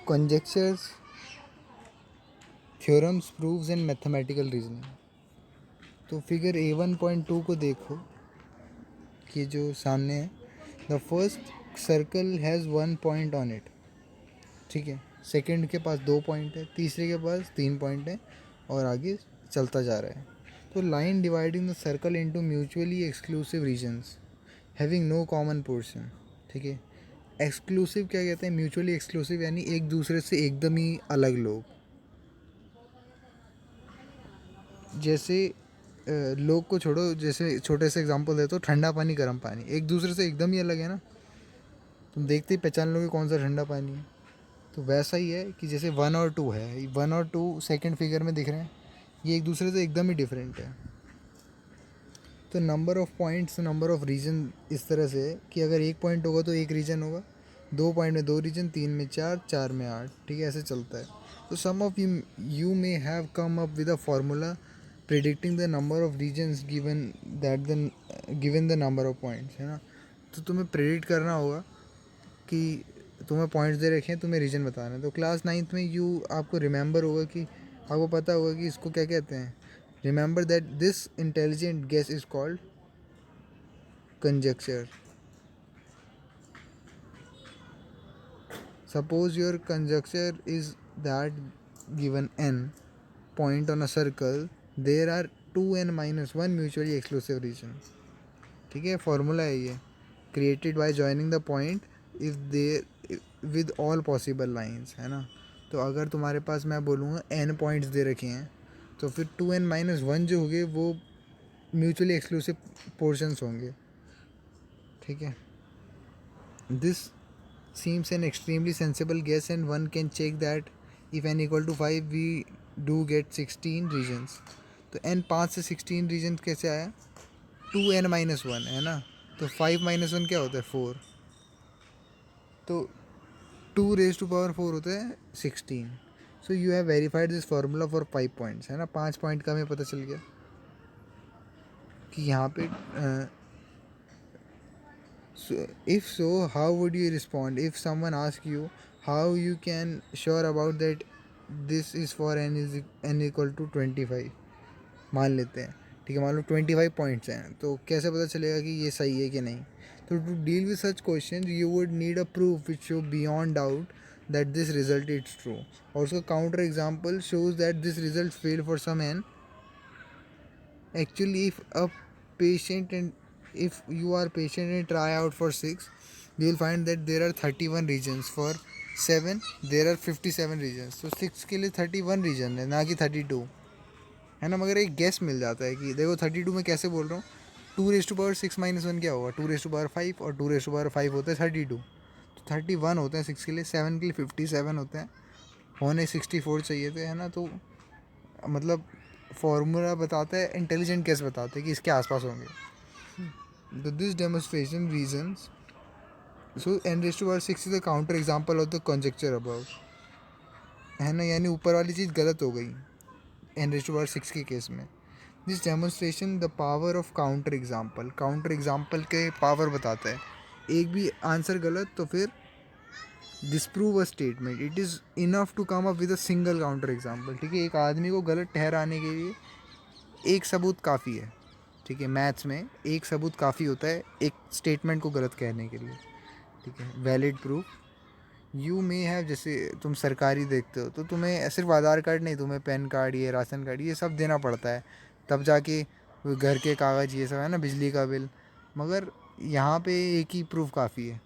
conjectures, theorems, proves and mathematical reasoning. तो figure A1.2 को देखो कि जो सामने है, the first circle has 1 point on it, ठीक है। सेकंड के पास 2 पॉइंट है, तीसरे के पास 3 पॉइंट है, और आगे चलता जा रहा है। तो line dividing the circle into mutually exclusive regions having no common portion, ठीक है। एक्सक्लूसिव क्या कहते हैं? म्यूचुअली एक्सक्लूसिव यानी एक दूसरे से एकदम ही अलग लोग। जैसे लोग को छोड़ो, जैसे छोटे से एग्जांपल दे तो ठंडा पानी गर्म पानी एक दूसरे से एकदम ही अलग है ना, तुम देखते ही पहचान लोगे कौन सा ठंडा पानी है। तो वैसा ही है कि जैसे 1 और 2 है, 1 और 2 सेकंड फिगर में दिख रहे हैं, ये एक दूसरे से एकदम ही डिफरेंट है। तो number of points, number of region इस तरह से है कि अगर 1 पॉइंट होगा तो 1 रीजन होगा, 2 पॉइंट में 2 रीजन, 3 में 4, 4 में 8, ठीक है, ऐसे चलता है। तो some of you may have come up with a formula predicting the number of regions given the number of points, है ना। तो तुम्हें प्रेडिक्ट करना होगा कि तुम्हें पॉइंट्स दे रखे हैं, तुम्हें रीजन बताना है। तो क्लास 9th में आपको रिमेंबर होगा कि आपको पता होगा कि इसको क्या कहते हैं। Remember that this intelligent guess is called conjecture. Suppose your conjecture is that given n point on a circle, there are 2n minus 1 mutually exclusive regions, ठीक है। फॉर्मूला है ये, created by joining the point if they with all possible lines, है ना। तो अगर तुम्हारे पास मैं बोलूँगा n पॉइंट्स दे रखे हैं, तो फिर 2n-1 जो होंगे वो म्यूचुअली एक्सक्लूसिव पोर्शंस होंगे, ठीक है। This seems an extremely sensible guess, and one can check that if n equal to 5 we do get 16 regions. तो n 5 से 16 regions कैसे आया? 2n-1 है ना, तो 5-1 क्या होता है? 4। तो 2 raised to power 4 होता है 16। So you have verified this formula for 5 points, है ना। 5 पॉइंट का हमें पता चल गया कि यहाँ पे if so, how would you respond if someone asks you how you can sure about that this is for n equal to 25? मान लेते हैं, ठीक है, मान लो 25 पॉइंट्स हैं, तो कैसे पता चलेगा कि ये सही है कि नहीं? तो to deal with such question you would need a proof which show beyond doubt that this result is true, और उसका counter example shows that this result fail for some n. Actually, if you are patient and try out for 6, you will find that there are 31 regions. For 7 there are 57 regions. तो 6 के लिए 31 reason है, ना कि 32, है ना। मगर एक गेस मिल जाता है कि देखो 32 में कैसे बोल रहा हूँ, 2 raised to power 6-1 क्या होगा? 2 raised to power 5, और 2 raised to power 5 होता है 32, तो 31 होते हैं 6 के लिए, 7 के लिए 57 होते हैं, होने 64 चाहिए थे, है ना। तो मतलब फॉर्मूला बताता है, इंटेलिजेंट गेस बताता है कि इसके आसपास होंगे। तो this demonstration regions, so n⁻6 is the counter example of the conjecture above, है ना, यानी ऊपर वाली चीज़ गलत हो गई n⁻6 के केस में। This demonstration the power of counter example के पावर बताता है। एक भी आंसर गलत तो फिर disprove a statement, it is enough to come up with a single counter example, ठीक है। एक आदमी को गलत ठहराने के लिए एक सबूत काफ़ी है, ठीक है। मैथ्स में एक सबूत काफ़ी होता है एक स्टेटमेंट को गलत कहने के लिए, ठीक है। Valid proof you may have, जैसे तुम सरकारी देखते हो तो तुम्हें सिर्फ आधार कार्ड नहीं, तुम्हें पैन कार्ड, ये राशन कार्ड, ये सब देना पड़ता है, तब जाके घर के कागज़ ये सब, है ना, बिजली का बिल। मगर यहाँ पे एक ही प्रूफ काफ़ी है।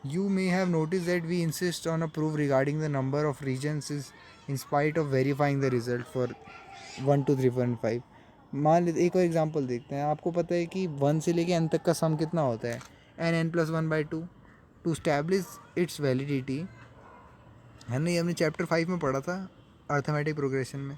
You may have noticed that we insist on a proof regarding the number of regions is in spite of verifying the result for 1 2 3 4 and 5। मान लेते एक और एग्जांपल देखते हैं। आपको पता है कि 1 से लेके n तक का सम कितना होता है? n+1/2। To establish it's validity, है ना, ये हमने चैप्टर 5 में पढ़ा था अर्थमेटिक प्रोग्रेशन में।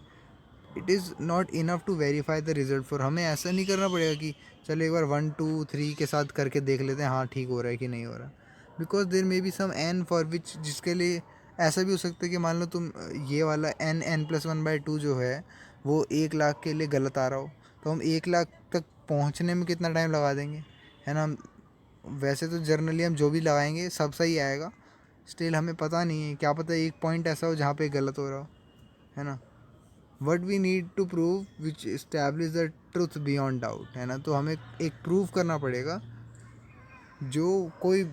It is not enough to verify the result for, हमें ऐसा नहीं करना पड़ेगा कि चलो एक बार 1 2 3 के साथ करके देख लेते हैं, हाँ ठीक हो रहा है कि नहीं हो रहा। Because there may be some n for which, जिसके लिए ऐसा भी हो सकता है कि मान लो तुम ये वाला n+1/2 जो है वो 1 लाख के लिए गलत आ रहा हो, तो हम 1 लाख तक पहुंचने में कितना टाइम लगा देंगे, है ना। वैसे तो जर्नली हम जो भी लगाएंगे सब सही आएगा, स्टिल हमें पता नहीं है, क्या पता एक पॉइंट ऐसा हो जहाँ पे गलत हो रहा हो, है ना. What we need to prove which establish the truth beyond doubt, है ना. तो हमें एक प्रूव करना पड़ेगा जो कोई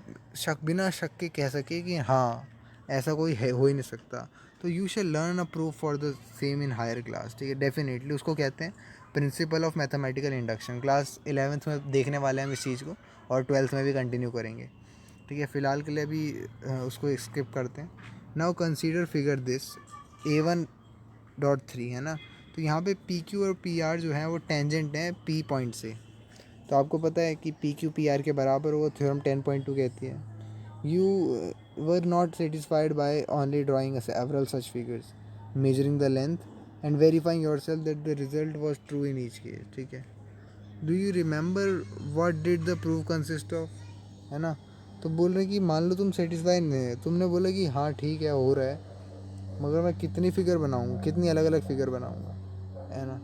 बिना शक के कह सके कि हाँ ऐसा कोई है, हो ही नहीं सकता. तो you shall learn a proof for the same in higher class, ठीक है. डेफिनेटली उसको कहते हैं principle of mathematical induction. Class 11th में देखने वाले हैं हम इस चीज़ को, और 12th में भी कंटिन्यू करेंगे, ठीक है. फ़िलहाल के लिए अभी उसको स्किप करते हैं. Now consider figure this A1.3, है ना. तो यहाँ पे पी क्यू और पी आर जो है वो टेंजेंट हैं पी पॉइंट से. तो आपको पता है कि पी क्यू पी आर के बराबर होगा, थ्योरम 10.2 कहती है. You were not satisfied by only drawing several such figures, measuring the length and verifying your self that the result was true in each case, ठीक है. Do you remember what did the proof consist of, है ना. तो बोल रहे हैं कि मान लो तुम सेटिस्फाइड नहीं है, तुमने बोला कि हाँ ठीक है हो रहा है, मगर मैं कितनी फ़िगर बनाऊँगा, कितनी अलग अलग फ़िगर बनाऊँगा, है ना.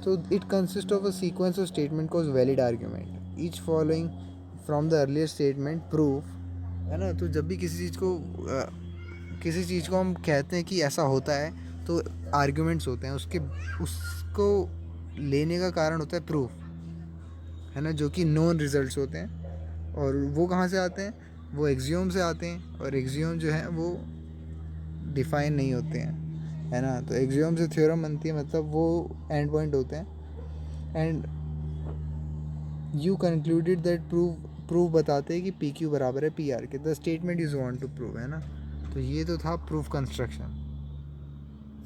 So it consists of a sequence of statement called valid argument. Each following from the earlier statement proof, है ना. तो जब भी किसी चीज़ को हम कहते हैं कि ऐसा होता है, तो आर्ग्यूमेंट्स होते हैं उसके, उसको लेने का कारण होता है प्रूफ, है ना, जो कि नोन रिजल्ट्स होते हैं. और वो कहाँ से आते हैं, वो एक्सियोम से आते हैं, और एक्सियोम जो है वो डिफाइन नहीं होते हैं, है ना. तो एक्सियोम से थ्योरम बनती है, मतलब वो एंड पॉइंट होते हैं. And you concluded that proof बताते हैं कि पी क्यू बराबर है पी आर के. The statement is want to prove, है ना. तो ये तो था proof construction.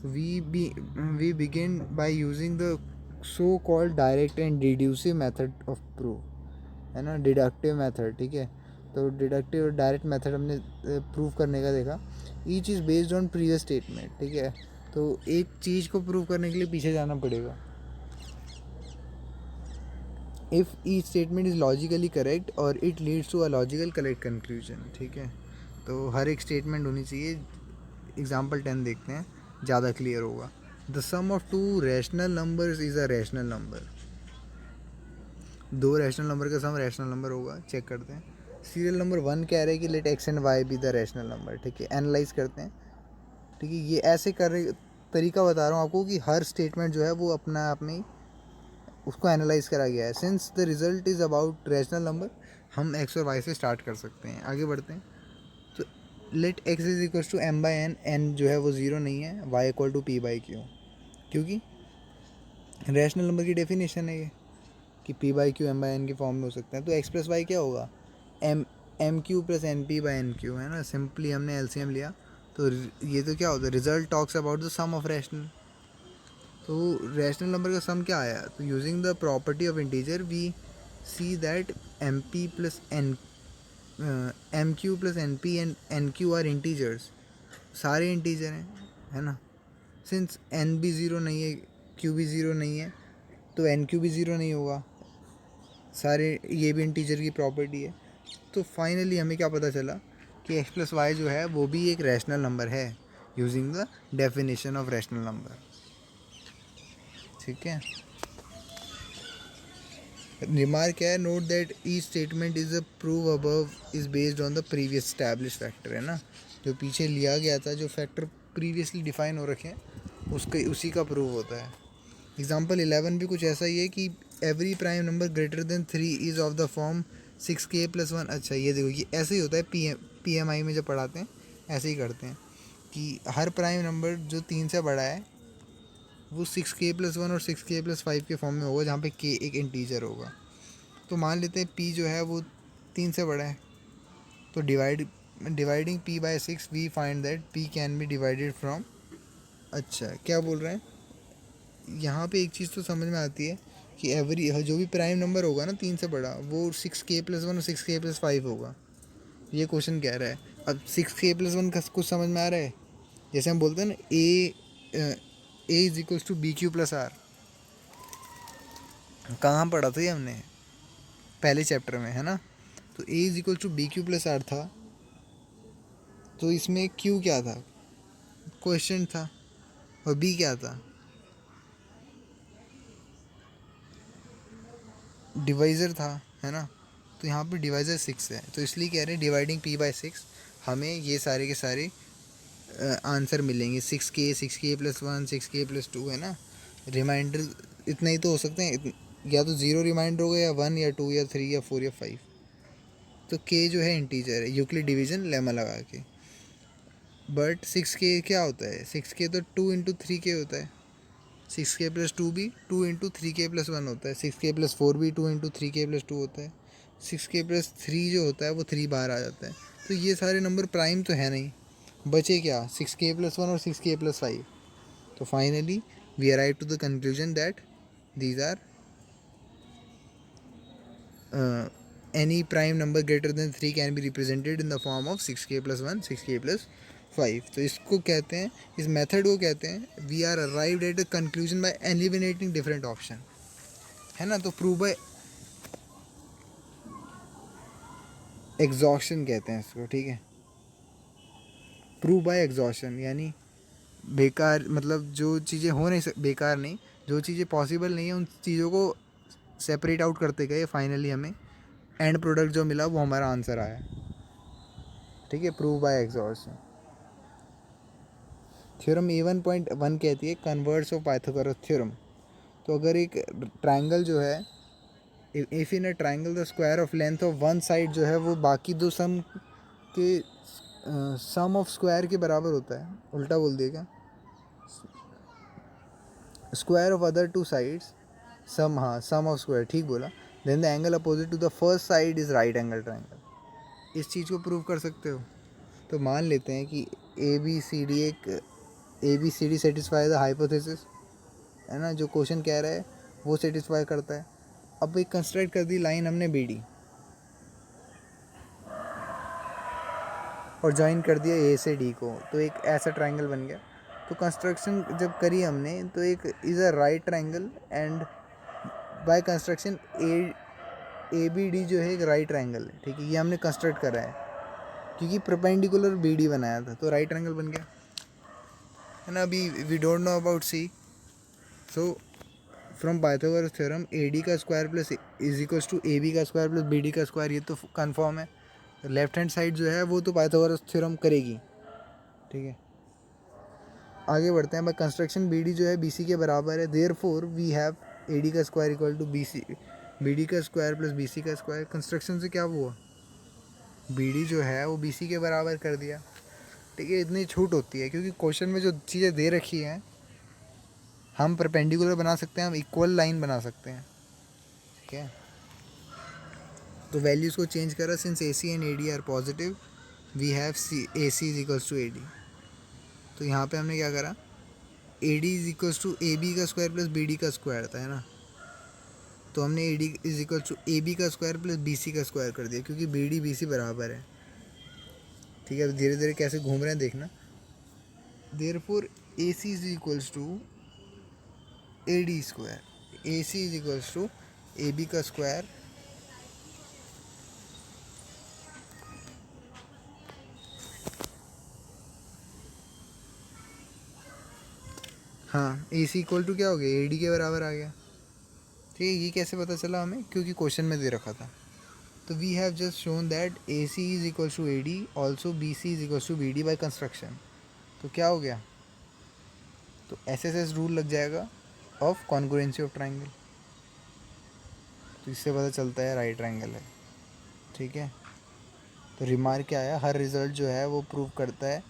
We begin by using the so called direct and डिड्यूसिव मेथड ऑफ प्रूफ, है ना, डिडक्टिव मेथड, ठीक है. तो डिडक्टिव और डायरेक्ट मेथड हमने प्रूव करने का देखा. Each is based on previous statement, ठीक है. तो एक चीज़ को प्रूव करने के लिए पीछे जाना पड़ेगा. If each statement is logically correct और it leads to a logical correct conclusion, ठीक है. तो हर एक स्टेटमेंट होनी चाहिए. एग्जाम्पल 10 देखते हैं, ज़्यादा क्लियर होगा. The sum of two rational numbers is a rational number. दो रैशनल नंबर का सम रैशनल नंबर होगा. चेक करते हैं. सीरियल नंबर 1 कह रहे हैं कि let x and y be the rational number, ठीक है. एनालाइज करते हैं, ठीक है. ये ऐसे कर रहे तरीका बता रहा हूँ आपको कि हर स्टेटमेंट जो है वो अपना आप में उसको एनालाइज करा गया है. Since the result is about rational number, हम एक्स और वाई से स्टार्ट कर सकते हैं. आगे बढ़ते हैं. तो let x is equal to m by n, n जो है वो ज़ीरो नहीं है, y equal to p by q, क्योंकि रैशनल नंबर की डेफिनेशन है ये कि p by q m by n की फॉर्म में हो सकता है. तो एक्स प्लस वाई क्या होगा, m q plus n p by n q, है ना. सिंपली हमने एलसीएम लिया. तो ये तो क्या होता है, result talks about the sum of rational. तो रैशनल नंबर का सम क्या आया, तो using the property of integer we see that m p plus n m q plus n p and n q are integers. सारे integer हैं, है ना. Since N भी ज़ीरो नहीं है, क्यू भी ज़ीरो नहीं है, तो एन क्यू भी ज़ीरो नहीं होगा. सारे ये भी इंटीजर की प्रॉपर्टी है. तो फाइनली हमें क्या पता चला कि एक्स प्लस वाई जो है वो भी एक रैशनल नंबर है, using the definition of rational number, ठीक है. रिमार्क क्या है, note that each statement is a prove above is based on the previous establish factor, है ना. जो पीछे लिया गया था, जो फैक्टर प्रीवियसली डिफाइन हो रखे हैं, उसके उसी का प्रूव होता है. एग्जाम्पल 11 भी कुछ ऐसा ही है कि every prime number greater than 3 is of the form 6k+1. अच्छा ये देखो, ये ऐसे ही होता है PMI में जब पढ़ाते हैं ऐसे ही करते हैं कि हर प्राइम नंबर जो 3 से बड़ा है वो 6k+1 और 6k+5 के फॉर्म में होगा, जहाँ पे k एक इंटीजर होगा. तो मान लेते हैं p जो है वो 3 से बड़ा है, तो dividing p by 6 we find that p can be divided from. अच्छा क्या बोल रहे हैं यहाँ पे, एक चीज़ तो समझ में आती है कि एवरी जो भी प्राइम नंबर होगा ना 3 से बड़ा, वो 6k+1 और 6k+5 होगा. ये क्वेश्चन कह रहा है. अब 6k+1 का कुछ समझ में आ रहा है, जैसे हम बोलते हैं ना A is equals to B Q plus R. कहाँ पढ़ा था ये हमने, पहले चैप्टर में, है ना. तो A is equals to B Q plus R था. तो इसमें क्यू क्या था, क्वेश्चन था, और बी क्या था, डिवाइज़र था, है ना. तो यहाँ पे डिवाइजर 6 है, तो इसलिए कह रहे हैं डिवाइडिंग p बाई 6 हमें ये सारे के सारे आंसर मिलेंगे। 6k, 6k+1, 6k+2 है ना। रिमाइंडर इतना ही तो हो सकते हैं, या तो 0 रिमाइंडर होगा, या 1 या 2 या 3 या 4 या 5। तो k जो है इंटीजर है, यूक्लिड डिवीजन लेमा लगा के। बट 6k क्या होता है, 6k तो 2 इंटू 3k होता है। 6k+2 भी 2 इंटू 3k+1 होता है। 6k+4 भी 2 इंटू 3k+2 होता है। 6k+3 जो होता है वो 3 बाहर आ जाता है। तो ये सारे नंबर प्राइम तो है नहीं, बचे क्या, 6k+1 और 6k+5। तो finally we arrive to the conclusion that these are any prime number greater than 3 can be represented in the form of 6k+1, 6k+5। तो इसको कहते हैं, इस मेथड को कहते हैं we are arrived at a conclusion by eliminating different option, है ना। तो प्रूव बाय एग्जॉशन कहते हैं इसको, ठीक है। प्रूव बाय एग्जॉशन यानी बेकार, मतलब जो चीज़ें हो नहीं बेकार नहीं, जो चीज़ें पॉसिबल नहीं है उन चीज़ों को सेपरेट आउट करते गए, फाइनली हमें एंड प्रोडक्ट जो मिला वो हमारा आंसर आया, ठीक है। Prove by exhaustion. Theorem A1.1 कहती है कन्वर्स ऑफ पाइथागोरस थ्योरम। तो अगर एक ट्रायंगल जो है, if in a triangle the square of length of one side जो है वो बाकी दो सम के सम ऑफ स्क्वायर के बराबर होता है, उल्टा बोल दिया क्या, square of other two sides sum, हाँ सम ऑफ स्क्वायर, ठीक बोला। Then the angle opposite to the first side is right angle triangle. इस चीज़ को प्रूव कर सकते हो। तो मान लेते हैं कि A B C D satisfy the hypothesis, है ना। जो क्वेश्चन कह रहा है वो सेटिस्फाई करता है। अब एक कंस्ट्रक्ट कर दी लाइन हमने बी डी और ज्वाइन कर दिया ए से डी को, तो एक ऐसा ट्रायंगल बन गया। तो कंस्ट्रक्शन जब करी हमने तो एक is a right triangle and by construction A B D जो है एक राइट ट्रायंगल है, ठीक है। ये हमने कंस्ट्रक्ट करा है क्योंकि परपेंडिकुलर बी डी बनाया था, तो राइट ट्रायंगल बन गया, है ना। अभी we don't know about C, so from Pythagoras theorem A D का square plus is equals to A B का स्क्वायर प्लस बी डी का स्क्वायर, ये तो कन्फर्म है। लेफ्ट हैंड साइड जो है वो तो पाइथागोरस थ्योरम करेगी, ठीक है। आगे बढ़ते हैं। बाय कंस्ट्रक्शन बी डी जो है बी सी के बराबर है, therefore we have A D का square equal to B D का स्क्वायर प्लस बी सी का स्क्वायर। कंस्ट्रक्शन से क्या हुआ, बी डी जो है वो बी सी के बराबर कर दिया, ठीक है। इतनी छूट होती है क्योंकि क्वेश्चन में जो चीज़ें दे रखी हैं हम परपेंडिकुलर बना सकते हैं, हम इक्वल लाइन बना सकते हैं, ठीक है। तो वैल्यूज़ को चेंज करा, since A C and A D are positive we have C A C is equals to A D. तो यहाँ पे हमने क्या करा, A D is equals to A B का स्क्वायर प्लस बी डी का स्क्वायर था, है ना। तो हमने A D is equals to A B का स्क्वायर प्लस बी सी का स्क्वायर कर दिया क्योंकि बी डी बी सी बराबर है, ठीक है। धीरे धीरे कैसे घूम रहे हैं देखना। Therefore A C is equals to A D square, A C is equals to A B का स्क्वायर हाँ ए सी इक्वल टू क्या हो गया, ए डी के बराबर आ गया, ठीक है। ये कैसे पता चला हमें, क्योंकि क्वेश्चन में दे रखा था। तो we have just shown that A C is equal to A D, also B C is equal to B D by construction. तो क्या हो गया, तो एस एस एस रूल लग जाएगा ऑफ कॉन्ग्रुएंसी ऑफ ट्राइंगल। तो इससे पता चलता है राइट ट्राइंगल है, ठीक है। तो रिमार्क क्या आया, हर रिजल्ट जो है वो प्रूव करता है,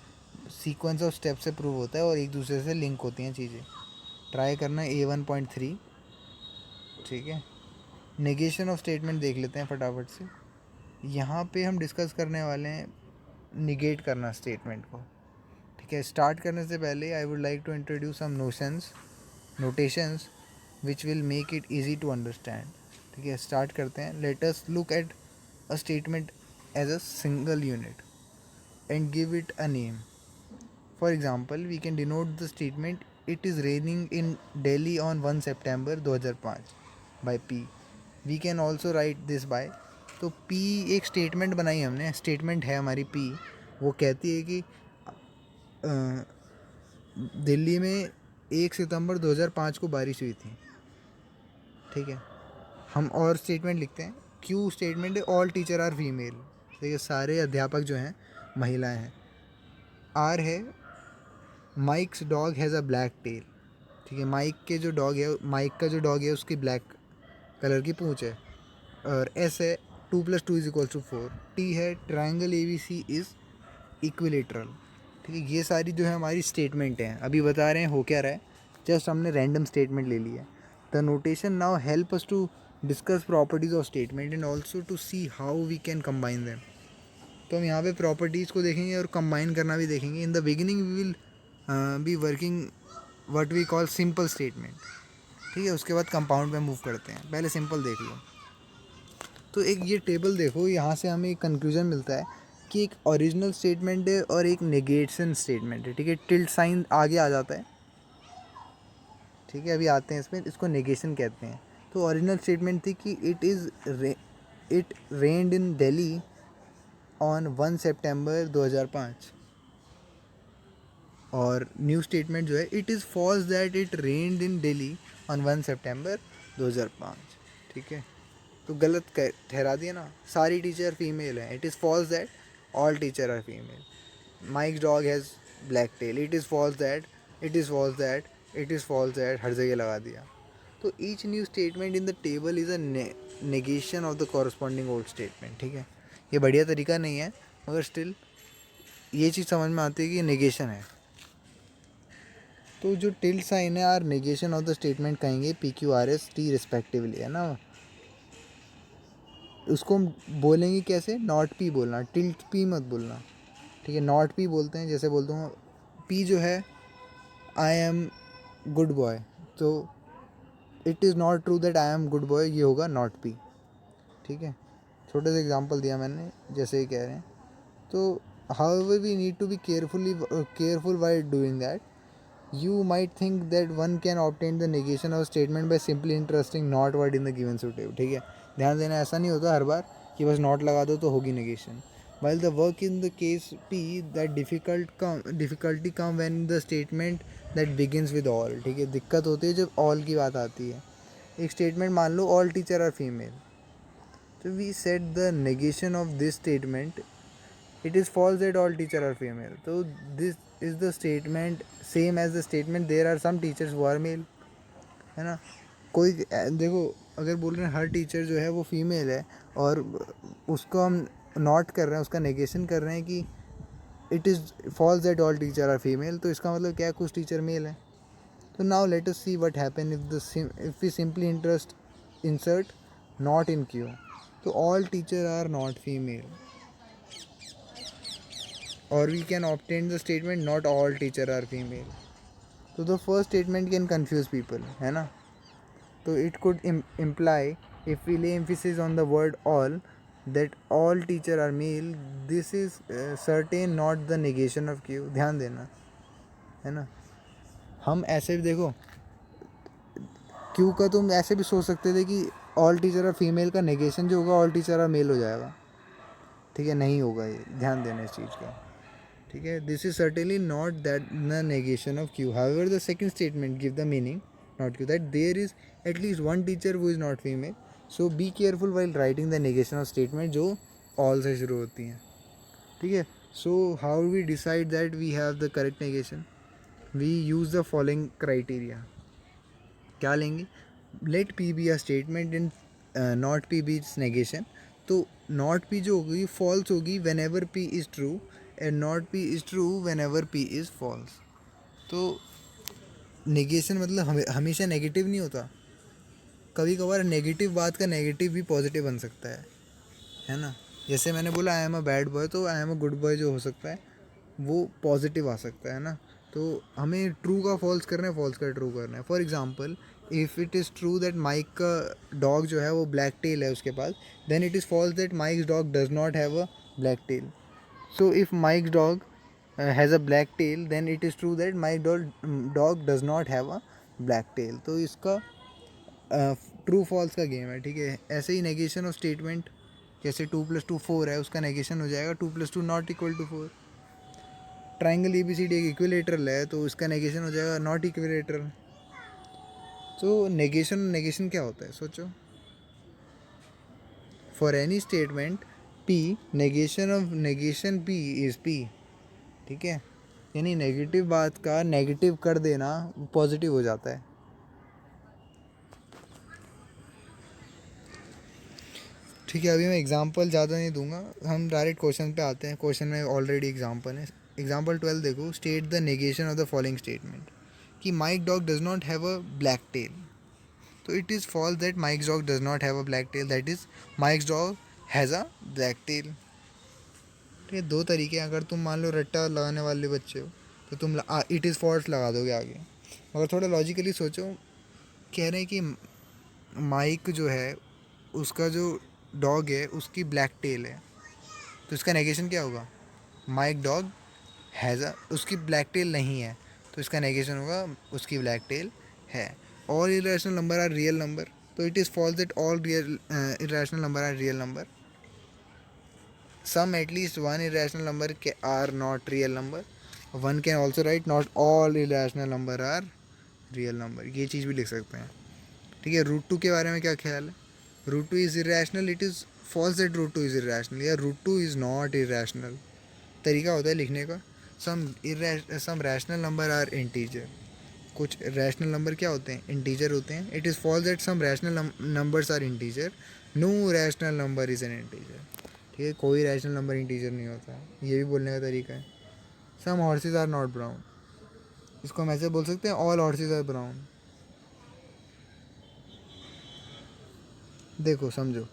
सीक्वेंस ऑफ स्टेप से प्रूव होता है और एक दूसरे से लिंक होती हैं चीज़ें। ट्राई करना A1.3, ठीक है। नेगेशन ऑफ स्टेटमेंट देख लेते हैं फटाफट से। यहाँ पे हम डिस्कस करने वाले हैं निगेट करना स्टेटमेंट को, ठीक है। स्टार्ट करने से पहले I would like to introduce some notations which will make it easy to understand, ठीक है। स्टार्ट करते हैं। Let us look at a statement as a single unit and give it a name. For example, we can denote the statement it is raining in Delhi on 1 September 2005 by P. We can also write this by, तो P एक statement बनाई हमने, statement है हमारी P, वो कहती है कि दिल्ली में 1 सितंबर 2005 को बारिश हुई थी, ठीक है। हम और स्टेटमेंट लिखते हैं क्यू स्टेटमेंट है ऑल टीचर आर फीमेल, देखिए सारे अध्यापक जो हैं महिलाएं हैं. आर है mics dog has a black tail, ठीक है, माइक के जो डॉग है, माइक का जो डॉग है उसकी ब्लैक कलर की पूंछ है. और एस है 2+2=4. टी है ट्रायंगल ABC इज़ इक्विलेटरल. ठीक है, ये सारी जो है हमारी स्टेटमेंट हैं. अभी बता रहे हैं हो क्या रहा है, जस्ट हमने रैंडम स्टेटमेंट ले लिया है. The notation now help us to discuss properties of statement and also to see how we can combine them. तो हम यहाँ पे प्रॉपर्टीज़ को देखेंगे और कंबाइन करना भी देखेंगे. In the beginning we will be working what we call simple statement. ठीक है, उसके बाद कंपाउंड में मूव करते हैं. पहले सिंपल देख लो. तो एक ये टेबल देखो, यहाँ से हमें एक कंक्लूजन मिलता है कि एक ओरिजिनल स्टेटमेंट है और एक नेगेशन स्टेटमेंट है. ठीक है, टिल्ट साइन आगे आ जाता है. ठीक है, अभी आते हैं इसमें, इसको नेगेशन कहते हैं. तो ओरिजिनल स्टेटमेंट थी कि it rained in Delhi on 1 September 2005. और न्यू स्टेटमेंट जो है, it is false that it rained in Delhi on 1 September 2005. ठीक है, तो गलत ठहरा दिया ना, सारी टीचर फीमेल हैं. It is false that all teacher are female. Mike's dog has black tail. It is false that, it is false that, it is false that, हर जगह लगा दिया. तो each new statement in the table is a negation of the corresponding old statement. ठीक है, ये बढ़िया तरीका नहीं है, मगर स्टिल ये चीज़ समझ में आती है कि ये नेगेशन है. तो जो टिल्ट साइन है or negation of the statement कहेंगे PQRS T रिस्पेक्टिवली, है ना. उसको हम बोलेंगे कैसे, नॉट पी बोलना, टिल्ट पी मत बोलना. ठीक है, नॉट पी बोलते हैं. जैसे बोलता हूँ पी जो है आई एम गुड बॉय, तो it is not true that I am good boy, ये होगा नॉट पी. ठीक है, छोटे से एग्जांपल दिया मैंने, जैसे ही कह रहे हैं. तो however we need to be careful while doing that. You might think that one can obtain the negation of a statement by simply interesting not word in the given suitive. ठीक है, ध्यान देना, ऐसा नहीं होता हर बार कि बस नॉट लगा दो तो होगी negation. While the work in the case P, that difficulty come when the statement that begins with all. ठीक है, दिक्कत होती है जब all की बात आती है. एक स्टेटमेंट मान लो all teacher are female. तो we said the negation of this statement, it is false that all teachers are female. So this is the statement same as the statement there are some teachers who are male, है ना. कोई देखो, अगर बोल रहे हैं हर teacher जो है वो फीमेल है और उसको हम नॉट कर रहे हैं, उसका नेगेशन कर रहे हैं कि it is false that all teacher are female, तो इसका मतलब क्या है, कुछ टीचर मेल है. तो now let us see what happen if we simply insert not in Q. तो all teacher are not female, or we can obtain the statement not all teacher are female. So the first statement can confuse people, है ना. तो it could imply, if we lay emphasis on the word all, that all teacher are male. This is certain not the negation of Q. ध्यान देना, है ना. हम ऐसे भी देखो, Q का तुम ऐसे भी सोच सकते थे कि all teacher are female का negation जो होगा all teacher are male हो जाएगा. ठीक है, नहीं होगा, ये ध्यान देना इस चीज़ का. ठीक है, this is certainly not that the negation of q. However the second statement give the meaning not q that there is at least one teacher who is not female. So be careful while writing the negation of statement जो all से शुरू होती हैं. ठीक है, so how we decide that we have the correct negation. We use the following criteria. क्या लेंगे, let p be a statement and not p be its negation. तो नॉट पी जो होगी फॉल्स होगी whenever p is true and not p is true whenever p is false. तो negation मतलब हमेशा negative नहीं होता. कभी कभार नेगेटिव बात का नेगेटिव भी पॉजिटिव बन सकता है ना. जैसे मैंने बोला I am a bad boy, तो I am a good boy जो हो सकता है वो पॉजिटिव आ सकता है ना. तो हमें ट्रू का फॉल्स करना है, फॉल्स का ट्रू करना है. For example, if it is true that Mike का डॉग जो है वो ब्लैक टेल है उसके पास, then it is false that Mike's dog does not have a black tail. So if Mike's dog has a black tail, then it is true that dog does not have a black tail. तो इसका true false का game है. ठीक है, ऐसे ही negation of statement, जैसे 2+2=4 है, उसका नेगेशन हो जाएगा 2+2 not equal to 4. Triangle ABCD एक इक्विलेटरल है, तो इसका नेगेशन हो जाएगा नॉट इक्विलेटरल. तो नेगेशन क्या होता है सोचो. For any statement P, negation P is P. ठीक है, यानी नेगेटिव बात का नेगेटिव कर देना पॉजिटिव हो जाता है. ठीक है, अभी मैं एग्जांपल ज़्यादा नहीं दूंगा, हम डायरेक्ट क्वेश्चन पे आते हैं. क्वेश्चन में ऑलरेडी एग्जांपल है. एग्जांपल 12 देखो. State the negation of the following statement कि Mike dog does not have a black tail. तो it is false that Mike's dog does not have a black tail, that is Mike's dog has a black tail. ठीक है, दो तरीके हैं. अगर तुम मान लो रट्टा लगाने वाले बच्चे हो तो तुम इट इज़ फॉल्स लगा दोगे आगे. मगर थोड़ा लॉजिकली सोचो. कह रहे हैं कि माइक जो है उसका जो डॉग है उसकी ब्लैक टेल है, तो इसका नेगेशन क्या होगा? माइक डॉग हैज़ अ, उसकी ब्लैक टेल नहीं है, तो इसका नेगेशन होगा उसकी ब्लैक टेल है. All irrational number are real number. तो it is false that all real irrational number are real number. Some at least one irrational number are not real number. One can also write not all irrational number are real number. ये चीज़ भी लिख सकते हैं. ठीक है, root to के बारे में क्या ख्याल है? Root two is irrational. It is false that root two is irrational या root two is not irrational. तरीका होता है लिखने का. सम रैशनल नंबर आर इंटीजर. कुछ रैशनल नंबर क्या होते हैं? इंटीजर होते हैं. It is false that some rational numbers are integer. No rational number is an integer. ठीक है, कोई रैशनल नंबर इंटीजर नहीं होता है. ये भी बोलने का तरीका है. सम हॉर्सेस आर नॉट ब्राउन. इसको हम ऐसे बोल सकते हैं ऑल हॉर्सेस आर ब्राउन. देखो समझो,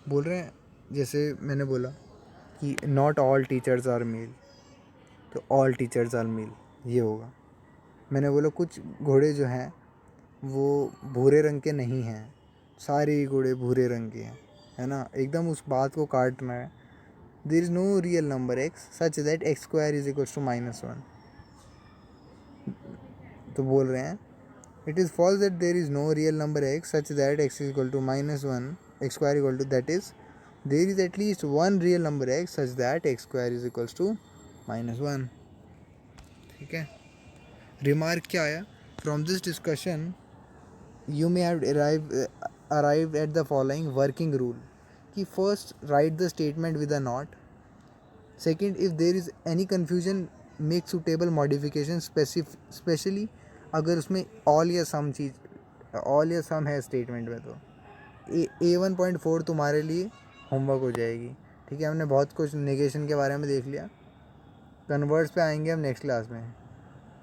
बोल रहे हैं जैसे मैंने बोला कि not all teachers are male, तो ऑल टीचर्स आर मेल ये होगा. मैंने बोला कुछ घोड़े जो हैं वो भूरे रंग के नहीं हैं, सारे घोड़े भूरे रंग के हैं, है ना. एकदम उस बात को काटना है. There is no real number x such that x square is equals to -1. तो बोल रहे हैं it is false that there is no real number x such that x is equal to -1, x square equal to, that is there is at least one real number x such that x square is equals to -1. ठीक है, remark क्या आया? From this discussion you may have arrived at the following working rule कि first write the statement with a not. Second, if there is any confusion make suitable modification specially अगर उसमें all या some चीज़ all या some है statement में, तो A1.4 तुम्हारे लिए होमवर्क हो जाएगी. ठीक है, हमने बहुत कुछ नेगेशन के बारे में देख लिया. कन्वर्ट्स पे आएंगे हम नेक्स्ट क्लास में.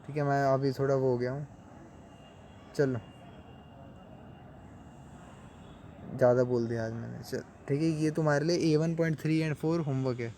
ठीक है, मैं अभी थोड़ा वो हो गया हूँ. चलो, ज़्यादा बोल दिया आज मैंने. चल ठीक है, ये तुम्हारे लिए A1.3 और 4 होमवर्क है.